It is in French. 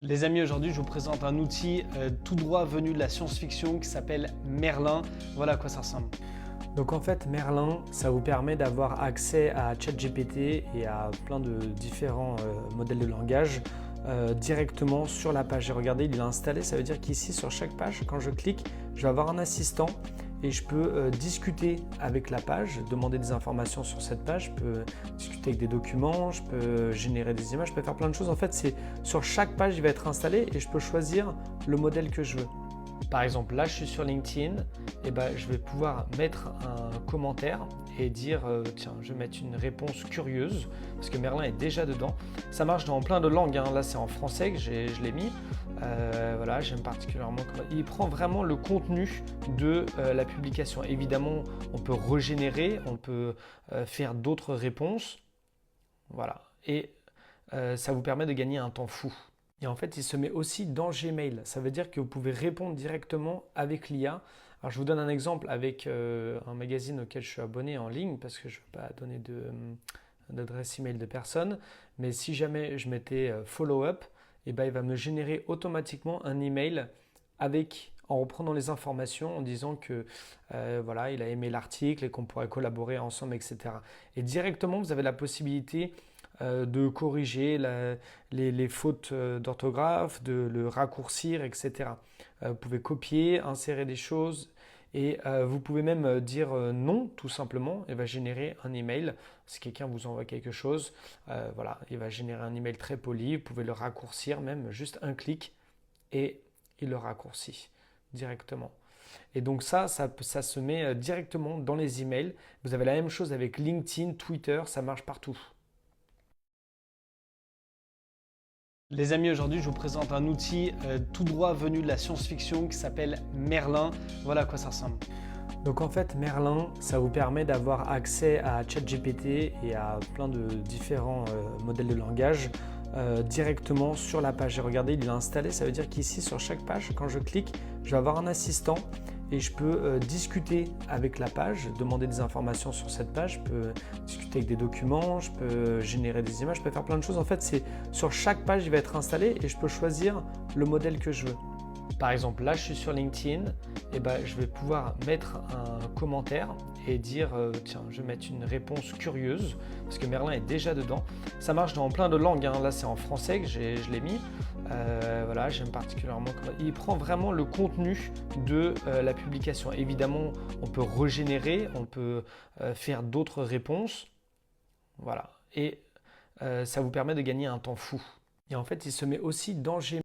Les amis, aujourd'hui je vous présente un outil tout droit venu de la science-fiction qui s'appelle Merlin. Voilà à quoi ça ressemble. Donc en fait, Merlin, ça vous permet d'avoir accès à ChatGPT et à plein de différents modèles de langage directement sur la page. Et regardez, il est installé, ça veut dire qu'ici sur chaque page, quand je clique, je vais avoir un assistant et je peux discuter avec la page, demander des informations sur cette page, je peux discuter avec des documents, je peux générer des images, je peux faire plein de choses. En fait, c'est sur chaque page, il va être installé et je peux choisir le modèle que je veux. Par exemple, là je suis sur LinkedIn, et je vais pouvoir mettre un commentaire et dire tiens, je vais mettre une réponse curieuse parce que Merlin est déjà dedans. Ça marche dans plein de langues, hein. Là c'est en français que je l'ai mis. Voilà, j'aime particulièrement comment il prend vraiment le contenu de la publication. Évidemment, on peut régénérer, on peut faire d'autres réponses. Voilà, et ça vous permet de gagner un temps fou. Et en fait, il se met aussi dans Gmail. Ça veut dire que vous pouvez répondre directement avec l'IA. Alors, je vous donne un exemple avec un magazine auquel je suis abonné en ligne parce que je ne veux pas donner d'adresse email de personne. Mais si jamais je mettais follow-up, il va me générer automatiquement un email en reprenant les informations en disant que voilà, il a aimé l'article et qu'on pourrait collaborer ensemble, etc. Et directement, vous avez la possibilité de corriger les fautes d'orthographe, de le raccourcir, etc. Vous pouvez copier, insérer des choses et vous pouvez même dire non tout simplement. Il va générer un email. Si quelqu'un vous envoie quelque chose, voilà, il va générer un email très poli. Vous pouvez le raccourcir même, juste un clic et il le raccourcit directement. Et donc ça se met directement dans les emails. Vous avez la même chose avec LinkedIn, Twitter, ça marche partout. Les amis, aujourd'hui je vous présente un outil tout droit venu de la science-fiction qui s'appelle Merlin. Voilà à quoi ça ressemble. Donc en fait, Merlin, ça vous permet d'avoir accès à ChatGPT et à plein de différents modèles de langage directement sur la page. Et regardez, il est installé, ça veut dire qu'ici sur chaque page, quand je clique, je vais avoir un assistant et je peux discuter avec la page, demander des informations sur cette page, je peux discuter avec des documents, je peux générer des images, je peux faire plein de choses. En fait, c'est sur chaque page, il va être installé et je peux choisir le modèle que je veux. Par exemple, là je suis sur LinkedIn, et je vais pouvoir mettre un commentaire et dire tiens, je vais mettre une réponse curieuse parce que Merlin est déjà dedans. Ça marche dans plein de langues, hein. Là c'est en français que je l'ai mis. Voilà, j'aime particulièrement comment il prend vraiment le contenu de la publication. Évidemment, on peut régénérer, on peut faire d'autres réponses. Voilà, et ça vous permet de gagner un temps fou. Et en fait, il se met aussi dans Gmail.